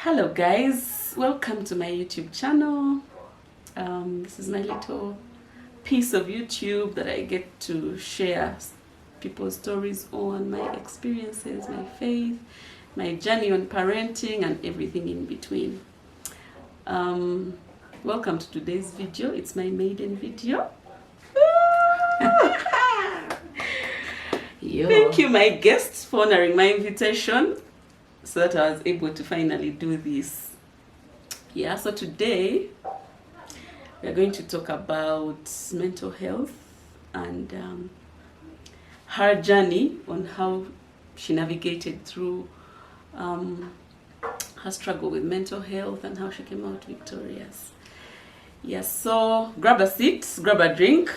Hello guys, welcome to my YouTube channel. This is my little piece of YouTube that I get to share people's stories on, my experiences, my faith, my journey on parenting and everything in between. Welcome to today's video. It's my maiden video. Thank you my guests for honoring my invitation so that I was able to finally do this. Yeah, so today we are going to talk about mental health and her journey on how she navigated through her struggle with mental health and how she came out victorious. Yes, so grab a seat, grab a drink,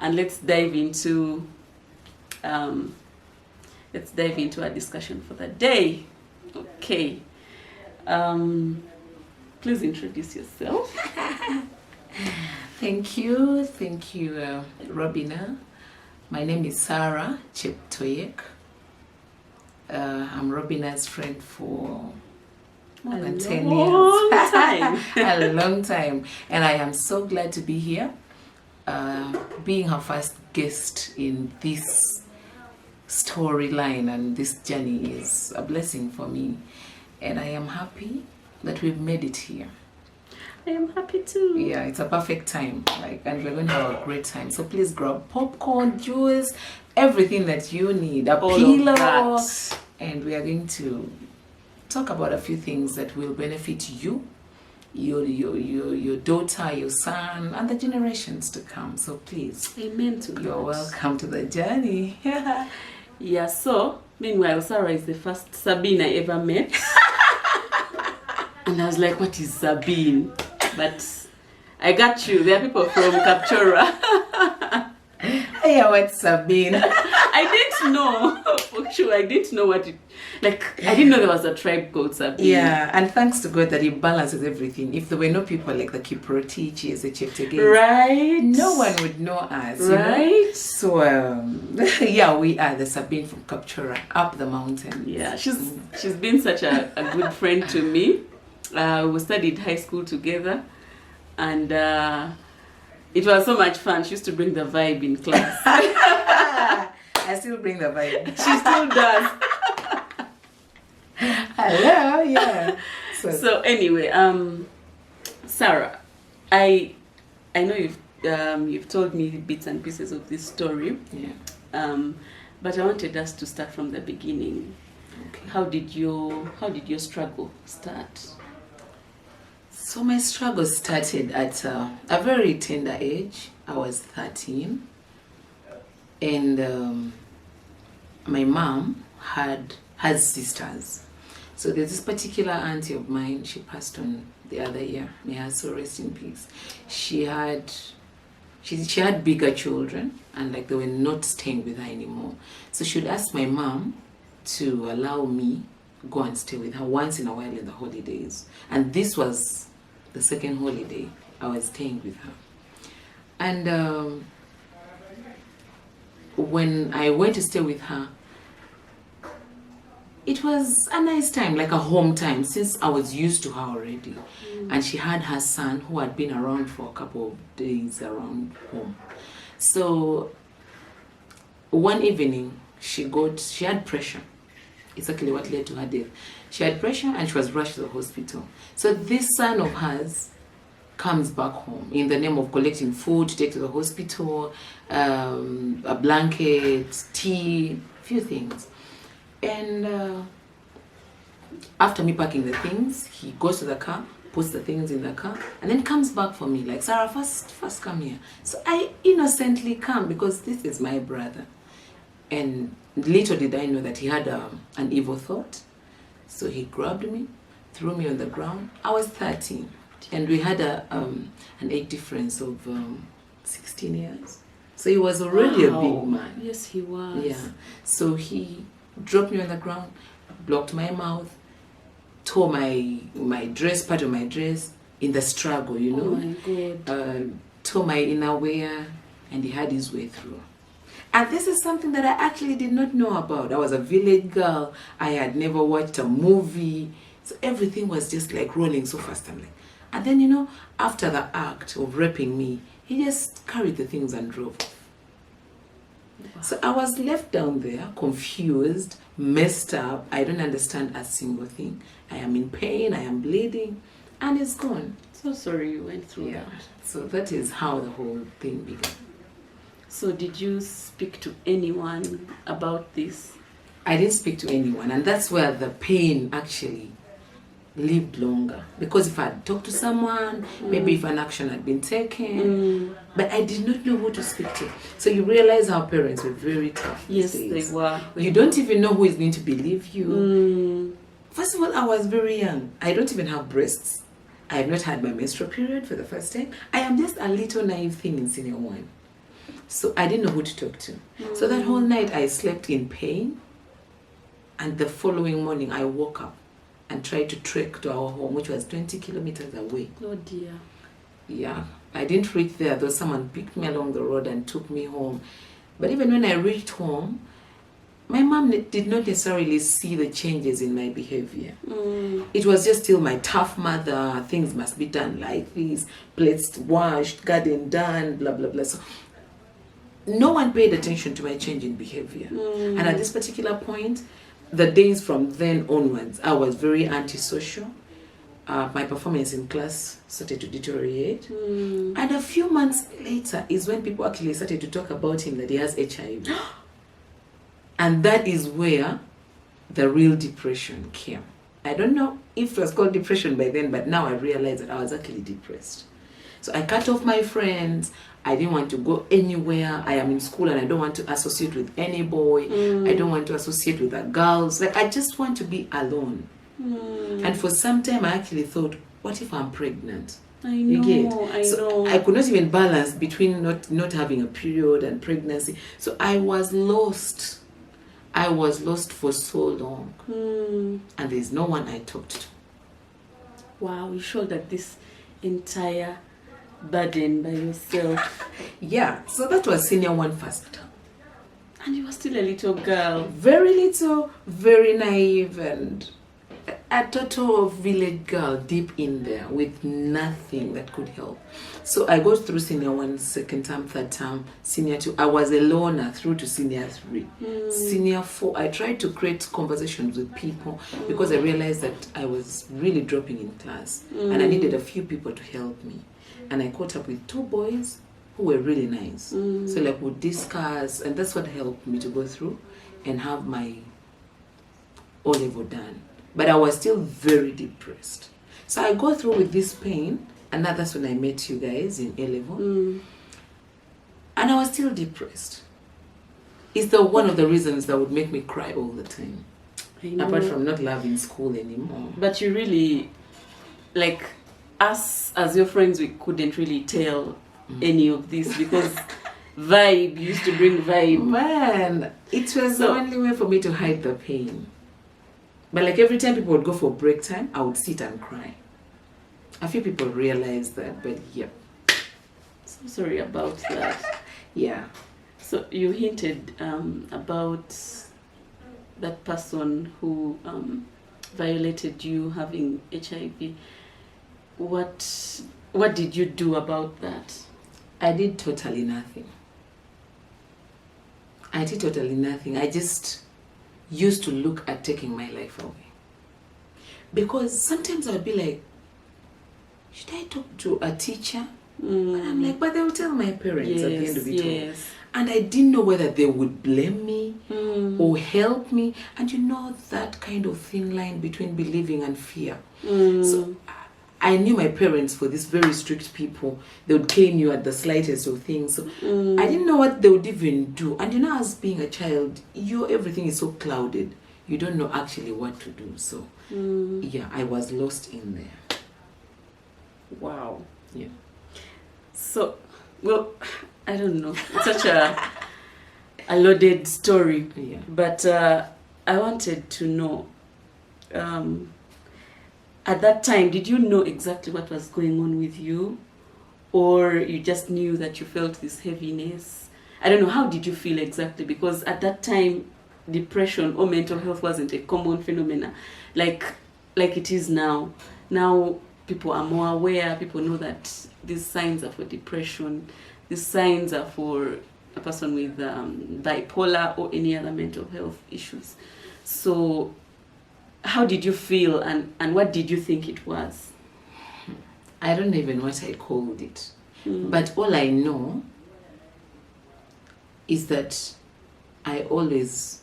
and let's dive into our discussion for the day. Okay. Please introduce yourself. Thank you, Robina. My name is Sarah Cheptoyek. I'm Robina's friend for more than 10 years. A long time. And I am so glad to be here. Being her first guest in this storyline and this journey is a blessing for me. And I am happy that we've made it here. I am happy too. Yeah, it's a perfect time, and we're going to have a great time. So please grab popcorn, juice, everything that you need, a pillow, and we are going to talk about a few things that will benefit you, your daughter, your son, and the generations to come. So please, amen to God. You're welcome to the journey. Yeah. So meanwhile, Sarah is the first Sabine I ever met. And I was like, what is Sabine? But I got you. There are people from Captura. Yeah, what's Sabine? I didn't know. For sure, I didn't know what it... Like, I didn't know there was a tribe called Sabine. Yeah, and thanks to God that He balances everything. If there were no people like the Kiprotichis, the Cheptegei, right, no one would know us, right? You know? So, yeah, we are the Sabine from Captura, up the mountain. Yeah, she's been such a good friend to me. We studied high school together, and it was so much fun. She used to bring the vibe in class. I still bring the vibe. She still does. Hello, yeah. So anyway, Sarah, I know you've told me bits and pieces of this story. Yeah. But I wanted us to start from the beginning. Okay. How did your struggle start? So my struggle started at a very tender age. I was 13, and my mom has sisters. So there's this particular auntie of mine. She passed on the other year. May her soul rest in peace. She had bigger children, and they were not staying with her anymore. So she would ask my mom to allow me go and stay with her once in a while in the holidays. And this was the second holiday I was staying with her. And when I went to stay with her, it was a nice time, like a home time, since I was used to her already. And she had her son who had been around for a couple of days around home. So one evening she had pressure. It's actually what led to her death. She had pressure and she was rushed to the hospital. So this son of hers comes back home in the name of collecting food to take to the hospital, a blanket, tea, few things. And after me packing the things, he goes to the car, puts the things in the car, and then comes back for me like, Sarah, first come here. So I innocently come because this is my brother. And little did I know that he had an evil thought. So he grabbed me, threw me on the ground. I was 13, and we had an age difference of 16 years. So he was already a big man. Yes, he was. Yeah. So he dropped me on the ground, blocked my mouth, tore my dress, part of my dress, in the struggle, you know. Oh my God. Tore my innerwear, and he had his way through. And this is something that I actually did not know about. I was a village girl. I had never watched a movie. So everything was just like rolling so fast. I'm like, and then, you know, after the act of raping me, he just carried the things and drove off. Wow. So I was left down there, confused, messed up. I don't understand a single thing. I am in pain, I am bleeding, and it's gone. So sorry you went through that. So that is how the whole thing began. So did you speak to anyone about this? I didn't speak to anyone, and that's where the pain actually lived longer. Because if I had talked to someone, maybe if an action had been taken, but I did not know who to speak to. So you realize our parents were very tough. Yes, these they were. You don't even know who is going to believe you. First of all, I was very young. I don't even have breasts. I have not had my menstrual period for the first time. I am just a little naive thing in senior one. So I didn't know who to talk to. So that whole night I slept in pain. And the following morning I woke up and tried to trek to our home, which was 20 kilometers away. Oh dear. Yeah, I didn't reach there, though someone picked me along the road and took me home. But even when I reached home, my mom did not necessarily see the changes in my behavior. It was just still my tough mother, things must be done like this, plates washed, garden done, blah, blah, blah. So no one paid attention to my change in behavior. And at this particular point, the days from then onwards, I was very antisocial. My performance in class started to deteriorate. And a few months later is when people actually started to talk about him, that he has HIV. And that is where the real depression came. I don't know if it was called depression by then, but now I realize that I was actually depressed. So I cut off my friends. I didn't want to go anywhere. I am in school and I don't want to associate with any boy. I don't want to associate with the girls. Like, I just want to be alone. And for some time I actually thought, what if I'm pregnant? I know, I know. I could not even balance between not having a period and pregnancy. So I was lost. I was lost for so long. And there's no one I talked to. Wow, you shouldered this entire burden by yourself. Yeah, so that was senior one first term. And you were still a little girl. Very little, very naive, and a total village girl deep in there with nothing that could help. So I go through senior one, second term, third term, senior two. I was a loner through to senior three. Senior four, I tried to create conversations with people because I realized that I was really dropping in class and I needed a few people to help me. And I caught up with two boys who were really nice. So like we'd discuss, and that's what helped me to go through and have my O-level done. But I was still very depressed. So I go through with this pain, and that's when I met you guys in A-level. And I was still depressed. It's one of the reasons that would make me cry all the time. Apart from not loving school anymore. But you really, like, us as your friends, we couldn't really tell any of this because vibe used to bring vibe. Man, it was the only way for me to hide the pain. But like every time people would go for break time, I would sit and cry. A few people realized that, but yeah. So sorry about that. Yeah. So you hinted about that person who violated you having HIV. What did you do about that? I did totally nothing. I just used to look at taking my life away. Because sometimes I'd be like, should I talk to a teacher? And I'm like, but they will tell my parents at the end of it all. And I didn't know whether they would blame me or help me. And you know that kind of thin line between believing and fear. So I knew my parents were these very strict people. They would cane you at the slightest of things. So I didn't know what they would even do. And you know, as being a child, everything is so clouded. You don't know actually what to do. So yeah, I was lost in there. Wow. Yeah. So, well, I don't know. It's such a loaded story. Yeah. But I wanted to know, at that time, did you know exactly what was going on with you? Or you just knew that you felt this heaviness? I don't know, how did you feel exactly? Because at that time, depression or mental health wasn't a common phenomenon. Like, like it is now. Now people are more aware. People know that these signs are for depression. These signs are for a person with bipolar or any other mental health issues. So how did you feel, and what did you think it was? I don't even know what I called it. But all I know is that I always...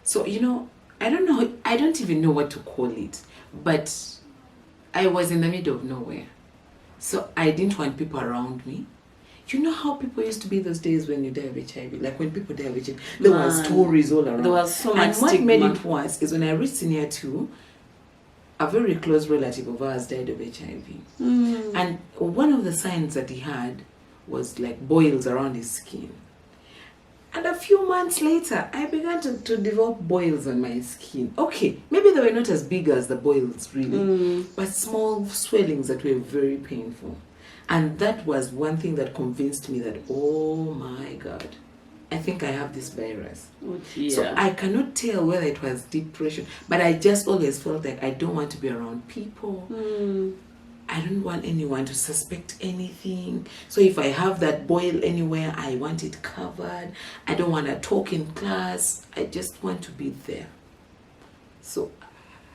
So, I don't even know what to call it. But I was in the middle of nowhere. So I didn't want people around me. You know how people used to be those days when you die of HIV? Like when people die of HIV, there were stories all around. There was so much stigma. And what made it worse is when I reached senior 2, a very close relative of ours died of HIV. And one of the signs that he had was like boils around his skin. And a few months later, I began to develop boils on my skin. Okay, maybe they were not as big as the boils really, but small swellings that were very painful. And that was one thing that convinced me that, oh my God, I think I have this virus. Oh, dear. So I cannot tell whether it was depression, but I just always felt like I don't want to be around people. I don't want anyone to suspect anything. So if I have that boil anywhere, I want it covered. I don't want to talk in class. I just want to be there. So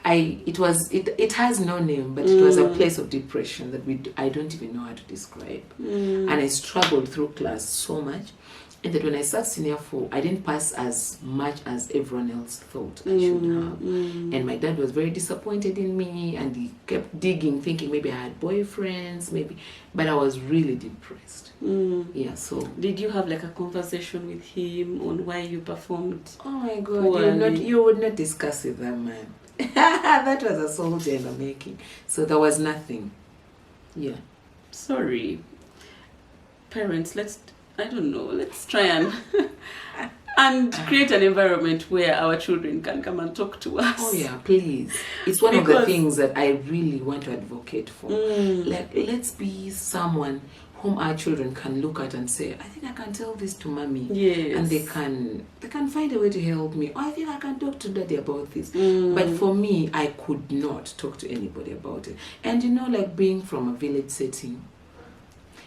it has no name, but it was a place of depression that I don't even know how to describe. And I struggled through class so much. And that when I started senior 4, I didn't pass as much as everyone else thought I should have. And my dad was very disappointed in me, and he kept digging, thinking maybe I had boyfriends, but I was really depressed. Yeah, so... Did you have like a conversation with him on why you performed? Oh my God, you would not discuss with that man. That was a soldier in the making. So there was nothing. Yeah. Sorry. Parents, let's try and create an environment where our children can come and talk to us. Oh yeah, please. It's one of the things that I really want to advocate for. Like, let's be someone whom our children can look at and say, I think I can tell this to mommy. Yes. And they can find a way to help me. Or I think I can talk to daddy about this. But for me, I could not talk to anybody about it. And like being from a village setting,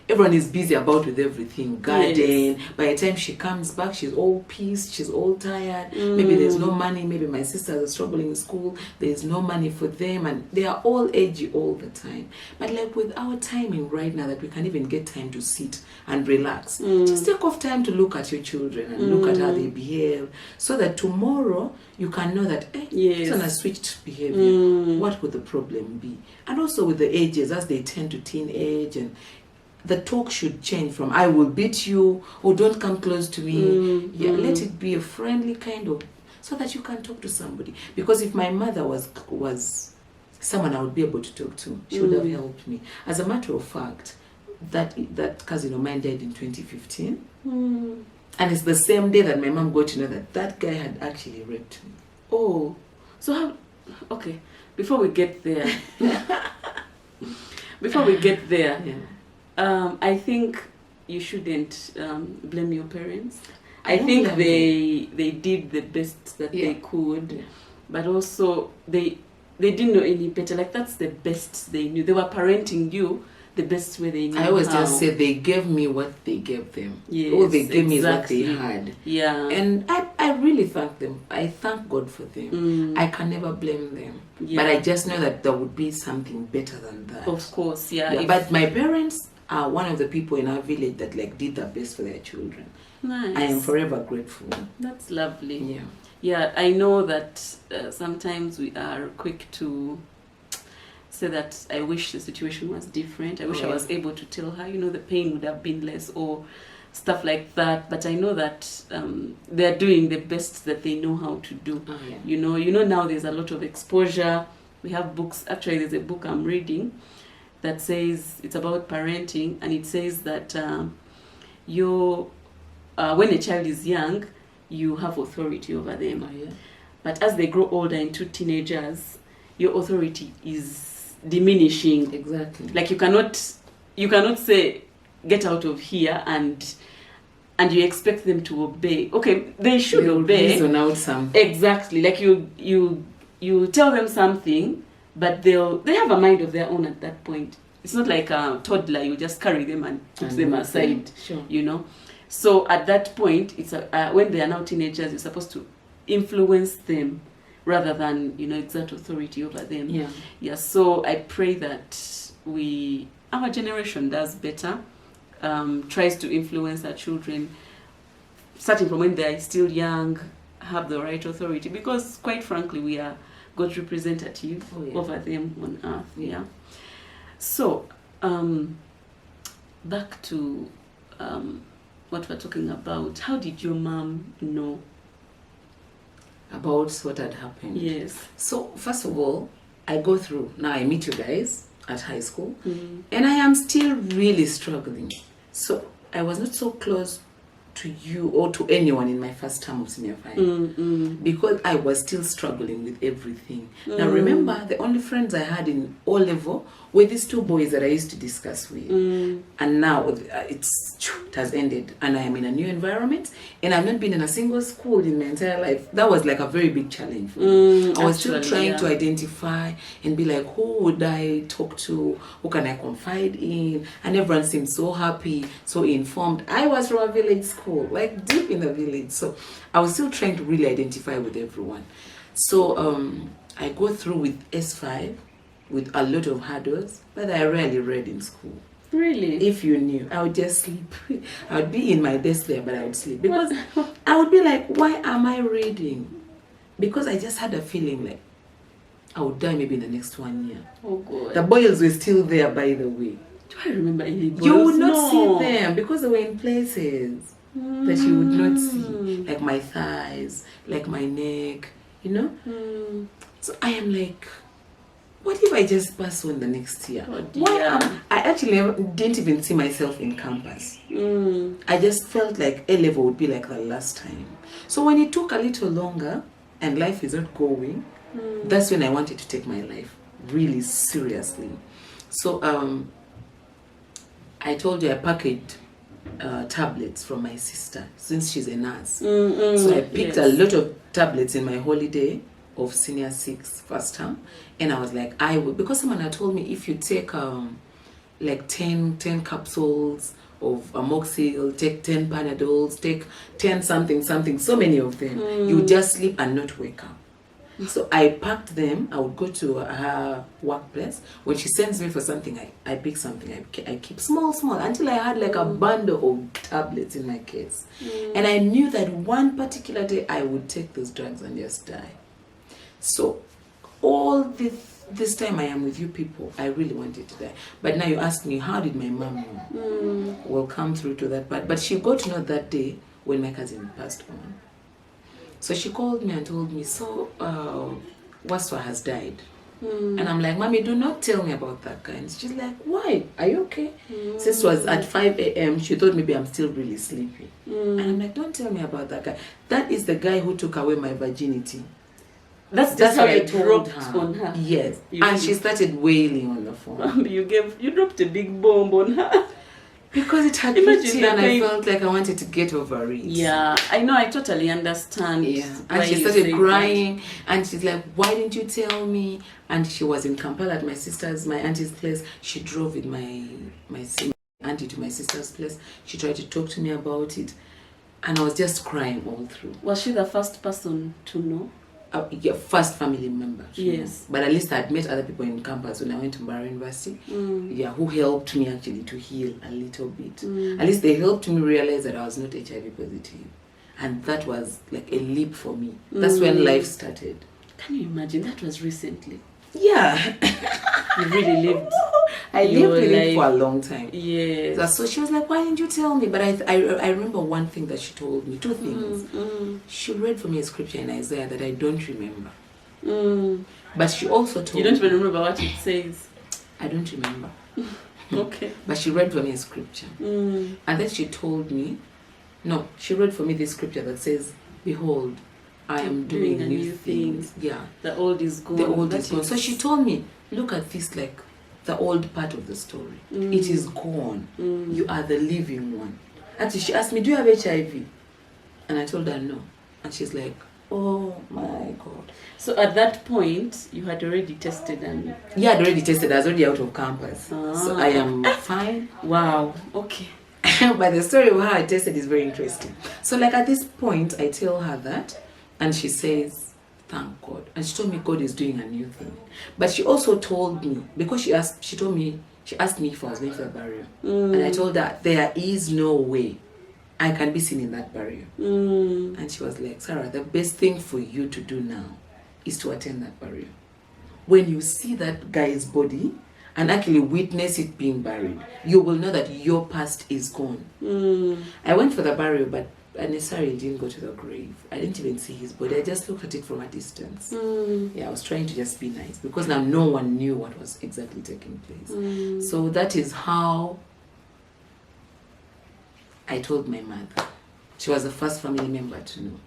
everyone is busy with everything, garden. Yes. By the time she comes back, she's all pissed, she's all tired. Maybe there's no money, maybe my sisters are struggling in school, there's no money for them, and they are all edgy all the time. But like with our timing right now, that we can even get time to sit and relax, just take off time to look at your children and look at how they behave, so that tomorrow you can know that, it's on a switched behavior. What would the problem be? And also with the ages, as they tend to teenage, and the talk should change from I will beat you or don't come close to me. Let it be a friendly kind of, so that you can talk to somebody. Because if my mother was someone I would be able to talk to, she would have helped me. As a matter of fact, that cousin of mine died in 2015. And it's the same day that my mom got to know that guy had actually raped me. Oh, so how? Okay, before we get there, I think you shouldn't blame your parents. I think they did the best that they could, but also they didn't know any better. Like, that's the best they knew. They were parenting you the best way they knew. I always just say they gave me what they gave them. Yes, all they gave me is what they had. Yeah. And I really thank them. I thank God for them. I can never blame them. Yeah. But I just know that there would be something better than that. Of course, yeah. But my parents are one of the people in our village that did their best for their children. Nice. I am forever grateful. That's lovely. Yeah. Yeah, I know that sometimes we are quick to say that I wish the situation was different. I wish I was able to tell her, the pain would have been less or stuff like that. But I know that they're doing the best that they know how to do. Oh, yeah. Now there's a lot of exposure. We have books. Actually, there's a book I'm reading that says it's about parenting, and it says that when a child is young, you have authority over them. Oh, yeah. But as they grow older into teenagers, your authority is diminishing. Exactly. Like you cannot say get out of here and you expect them to obey. Okay, they should obey. Reason out some. Exactly. Like you you tell them something, but they have a mind of their own at that point. It's not like a toddler, you just carry them and put them aside, Sure. you know. So at that point, it's when they are now teenagers, you're supposed to influence them rather than, you know, exert authority over them. Yeah. So I pray that our generation does better, tries to influence our children, starting from when they are still young, have the right authority, because quite frankly, we are God's representative over them on earth. Yeah. So, back to what we're talking about. How did your mom know about what had happened? Yes. So first of all, I go through. Now I meet you guys at high school, and I am still really struggling. So I was not so close to you or to anyone in my first term of senior final because I was still struggling with everything. Now remember, the only friends I had in O level were these two boys that I used to discuss with, and now it has ended, and I am in a new environment, and I've not been in a single school in my entire life. That was like a very big challenge for me. I was still trying to identify and be like, who would I talk to? Who can I confide in? And everyone seemed so happy, so informed. I was from a village school, like deep in the village, so I was still trying to really identify with everyone. So I go through with S5 with a lot of hurdles that I rarely read in school. Really? If you knew, I would just sleep. I would be in my desk there, but I would sleep because I would be like, why am I reading? Because I just had a feeling like I would die maybe in the next 1 year. Oh God. The boils were still there, by the way. Do I remember any boils? You would not see them because they were in places that you would not see, like my thighs, like my neck, you know. So I am like, what if I just pass on the next year? Oh, I actually didn't even see myself in campus. I just felt like A level would be like the last time. So when it took a little longer and life is not going, that's when I wanted to take my life really seriously. So I told you I packaged tablets from my sister since she's a nurse. So I picked a lot of tablets in my holiday of senior 6 first term, and I was like, I would, because someone had told me if you take like 10 capsules of amoxicillin, take 10 panadols, take 10 something, so many of them, you just sleep and not wake up. So I packed them. I would go to her workplace. When she sends me for something, I pick something. I keep small until I had like a bundle of tablets in my case. And I knew that one particular day I would take those drugs and just die. So all this time I am with you people, I really wanted to die. But now you ask me, how did my mom know? We'll come through to that part. But she got to know that day when my cousin passed on. So she called me and told me, so Waswa has died. And I'm like, Mommy, do not tell me about that guy. And she's like, why? Are you okay? Since it was at 5 a.m., she thought maybe I'm still really sleepy. And I'm like, don't tell me about that guy. That is the guy who took away my virginity. That's how what you I told dropped her. on her. Yes. And she started wailing on the phone. You dropped a big bomb on her. Because it had hit you and I felt like I wanted to get over it. Yeah, I know, I totally understand. Yeah. And she started crying and she's like, why didn't you tell me? And she was in Kampala at my auntie's place. She drove with my auntie to my sister's place. She tried to talk to me about it. And I was just crying all through. Was she the first person to know? Yeah, first family member. Yes. But at least I had met other people in campus when I went to Mbara University. Yeah, who helped me actually to heal a little bit. At least they helped me realize that I was not HIV positive. And that was like a leap for me. That's when life started. Can you imagine? That was recently. Yeah. You really lived. I lived with it for a long time. Yes. So she was like, why didn't you tell me? But I remember one thing that she told me, two things. She read for me a scripture in Isaiah that I don't remember. But she also told me. You don't even remember what it says? I don't remember. Okay. But she read for me a scripture. And then she told me, she read for me this scripture that says, behold, I am doing new things. Yeah. The old is gone. The old is gone. So she told me, look at this like the old part of the story. It is gone. You are the living one. Actually, she asked me, do you have HIV? And I told her no. And she's like, Oh my God. So at that point, you had already tested and... Yeah, I'd already tested. I was already out of campus. So I am fine. Wow. Okay. But the story of how I tested is very interesting. So like at this point, I tell her that, and she says, thank God. And she told me God is doing a new thing. But she also told me, because she asked me if I was going for a burial. And I told her, there is no way I can be seen in that burial. And she was like, Sarah, the best thing for you to do now is to attend that burial. When you see that guy's body and actually witness it being buried, you will know that your past is gone. I went for the burial, but I necessarily didn't go to the grave. I didn't even see his body. I just looked at it from a distance. Yeah, I was trying to just be nice because now no one knew what was exactly taking place. So that is how I told my mother. She was the first family member to know.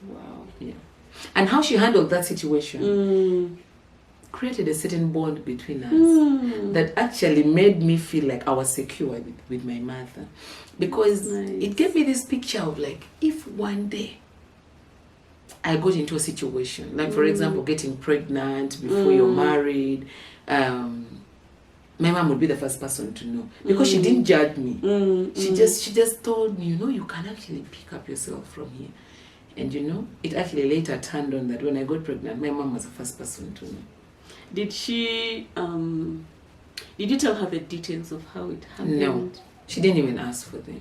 Wow. Yeah. And how she handled that situation created a certain bond between us that actually made me feel like I was secure with my mother. Because it gave me this picture of like, if one day I got into a situation, like for example, getting pregnant before you're married, my mom would be the first person to know because she didn't judge me. She just told me, you can actually pick up yourself from here. And it actually later turned on that when I got pregnant, my mom was the first person to know. Did she, did you tell her the details of how it happened? No, she didn't even ask for them.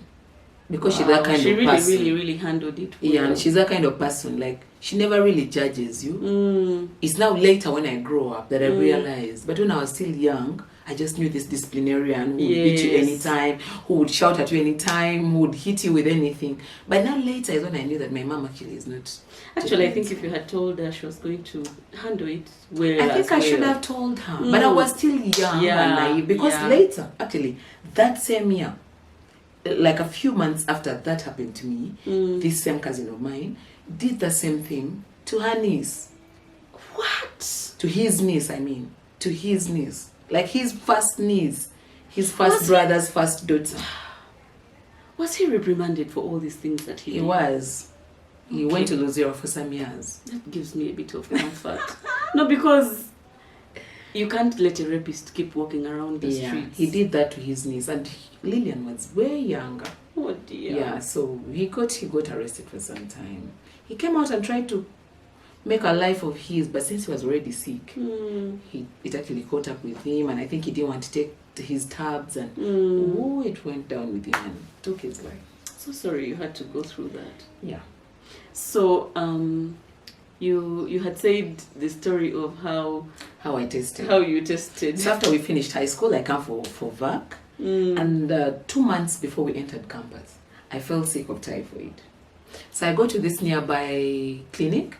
Because she's that kind of person. She really handled it well. Yeah, and she's that kind of person, like, she never really judges you. It's now later when I grow up that I realized. But when I was still young, I just knew this disciplinarian who would beat you anytime, who would shout at you anytime, who would hit you with anything. But now later is when I knew that my mom actually is not. Actually, I think if you had told her she was going to handle it well. I think I should have told her. But I was still young and naive. Because later, actually, that same year, like a few months after that happened to me, this same cousin of mine did the same thing to her niece. What? To his niece, I mean. To his niece. Like his first niece. His first brother's first daughter. Was he reprimanded for all these things that he did? He was. He went to Luzira for some years. That gives me a bit of comfort. No, because you can't let a rapist keep walking around the streets. He did that to his niece. And Lillian was way younger. Oh dear. Yeah, so he got arrested for some time. He came out and tried to make a life of his, but since he was already sick, it actually caught up with him, and I think he didn't want to take his tabs, and it went down with him and took his life. So sorry you had to go through that. Yeah. So you had said the story of how I tested. How you tested. So after we finished high school, I came for VAC, and 2 months before we entered campus, I fell sick of typhoid. So I go to this nearby clinic.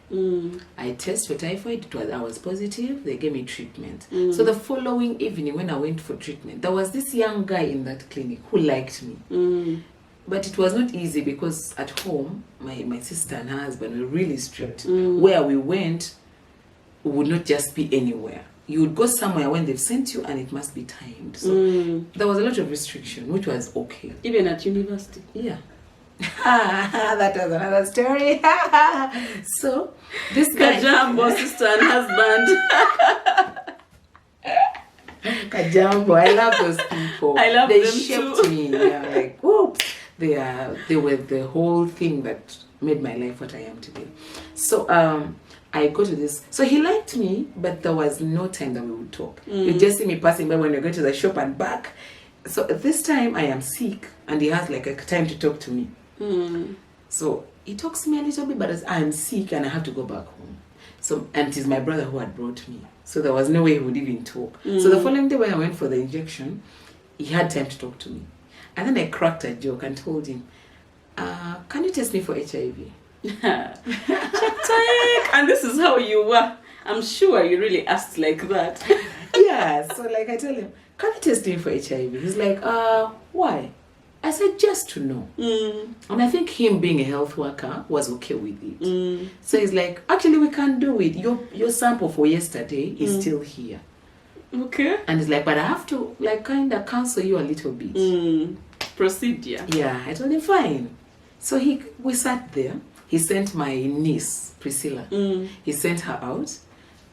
I test for typhoid. I was positive. They gave me treatment. So the following evening when I went for treatment, there was this young guy in that clinic who liked me. But it was not easy because at home, my sister and her husband were really strict. Where we went, we would not just be anywhere. You would go somewhere when they've sent you and it must be timed. So there was a lot of restriction, which was okay. Even at university? Yeah. That was another story. So this guy, Kajambo, sister and husband. Kajambo, I love those people. I love them too. They shaped me. Yeah, like whoops. They were the whole thing that made my life what I am today. So I go to this. So he liked me, but there was no time that we would talk. You just see me passing by when we go to the shop and back. So at this time I am sick, and he has like a time to talk to me. So he talks to me a little bit, but as I'm sick and I have to go back home. So, and it is my brother who had brought me. So there was no way he would even talk. So the following day when I went for the injection, he had time to talk to me. And then I cracked a joke and told him, can you test me for HIV? And this is how you were. I'm sure you really asked like that. Yeah, so like I tell him, can you test me for HIV? He's like, why? I said, just to know. And I think him being a health worker was okay with it. So he's like, actually we can do it. Your sample for yesterday is still here. Okay. And he's like, but I have to like kind of counsel you a little bit. Procedure. Yeah, I told him fine. So we sat there. he sent my niece, Priscilla. He sent her out,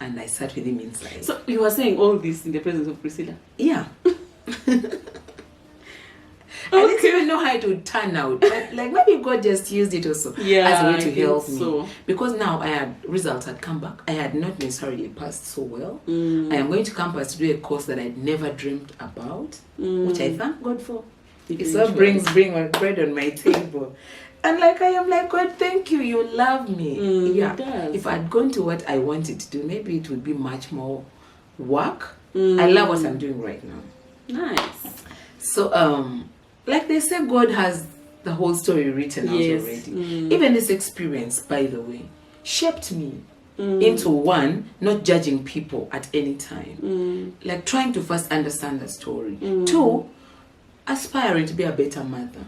and I sat with him inside. So you were saying all this in the presence of Priscilla? Yeah. I didn't even know how it would turn out. But like maybe God just used it also as a way to help me. So. Because now results had come back. I had not necessarily passed so well. I am going to campus to do a course that I'd never dreamed about, which I thank God for. It's what brings bread on my table. And like I am like, God, thank you. You love me. Yeah. If I'd gone to what I wanted to do, maybe it would be much more work. I love what I'm doing right now. Nice. So like they say, God has the whole story written out already. Even this experience, by the way, shaped me into one, not judging people at any time. Like trying to first understand the story. Two, aspiring to be a better mother.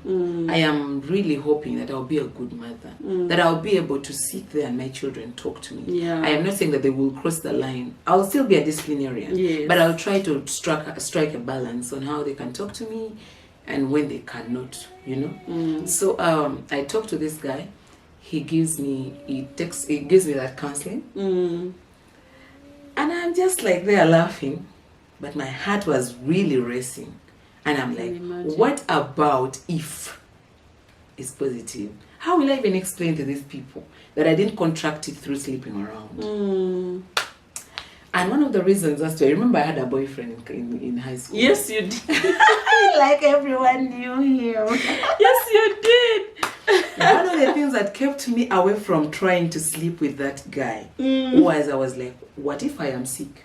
I am really hoping that I'll be a good mother. That I'll be able to sit there and my children talk to me. I am not saying that they will cross the line. I'll still be a disciplinarian. But I'll try to strike a balance on how they can talk to me and when they cannot, you know. So I talked to this guy. He gives me that counseling. And I'm just like there laughing, but my heart was really racing. And I'm like, what about if it's positive? How will I even explain to these people that I didn't contract it through sleeping around? And one of the reasons I remember I had a boyfriend in high school. Yes, you did. Like everyone knew him. Yes, you did. One of the things that kept me away from trying to sleep with that guy was I was like, what if I am sick?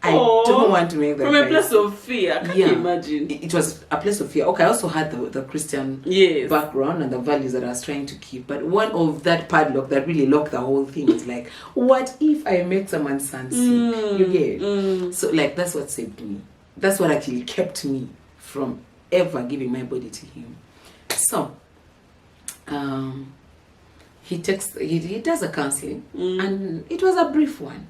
I don't want to make that from a place of fear. Can you imagine? It was a place of fear. Okay, I also had the Christian background and the values that I was trying to keep. But one of that padlock that really locked the whole thing is like, what if I make someone's son sick? You get it? So like that's what saved me. That's what actually kept me from ever giving my body to him. So he does a counseling and it was a brief one.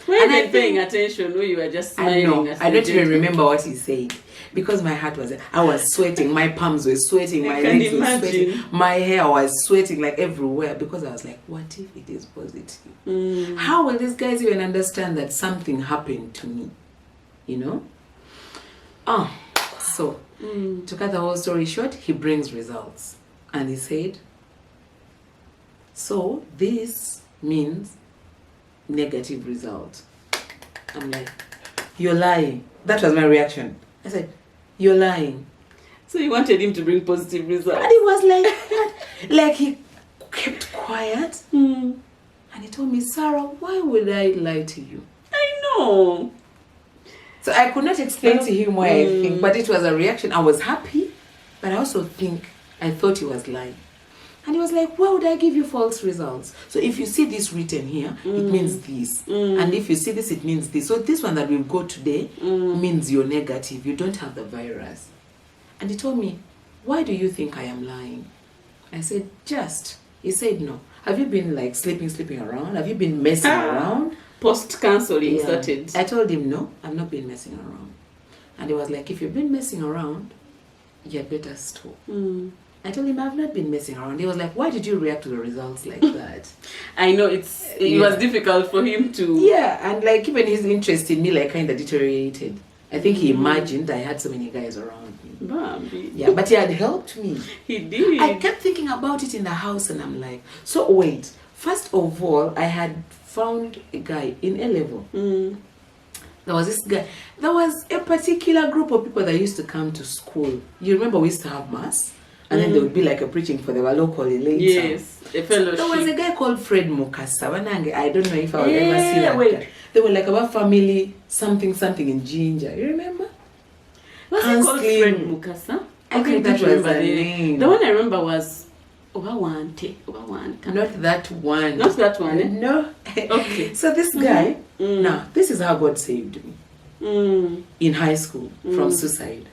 Were you not paying attention when you were just smiling? I don't even remember what he said because my heart I was sweating, my palms were sweating, my legs were sweating, my hair was sweating like everywhere because I was like, what if it is positive? How will these guys even understand that something happened to me? You know? So to cut the whole story short, he brings results and he said, so this means negative result. I'm like, you're lying. That was my reaction. I said, you're lying. So you wanted him to bring positive results? And he was like, what? Like he kept quiet. And he told me, Sarah, why would I lie to you? I know. So I could not explain to him why I think, but it was a reaction. I was happy, but I also I thought he was lying. And he was like, why would I give you false results? So if you see this written here, it means this. And if you see this, it means this. So this one that will go today means you're negative. You don't have the virus. And he told me, why do you think I am lying? I said, just. He said, no. Have you been like sleeping around? Have you been messing around? Post-counseling started. I told him, no, I've not been messing around. And he was like, if you've been messing around, you had better stop. I told him I've not been messing around. He was like, why did you react to the results like that? I know it was difficult for him to... Yeah, and like even his interest in me like kind of deteriorated. I think he imagined I had so many guys around me. Bambi. Yeah, but he had helped me. He did. I kept thinking about it in the house and I'm like, so wait. First of all, I had found a guy in A-level. There was this guy. There was a particular group of people that used to come to school. You remember we used to have mass? And then there would be like a preaching for the locally later. Yes, a fellowship. There was a guy called Fred Mukasa. I don't know if I would ever see that guy. They were like about family something in Ginger. You remember? Was it called Fred Mukasa? I think that was the name. The one I remember was Obawante. Not that one. Not that one, eh? No. Okay. So this guy, now this is how God saved me. In high school from suicide.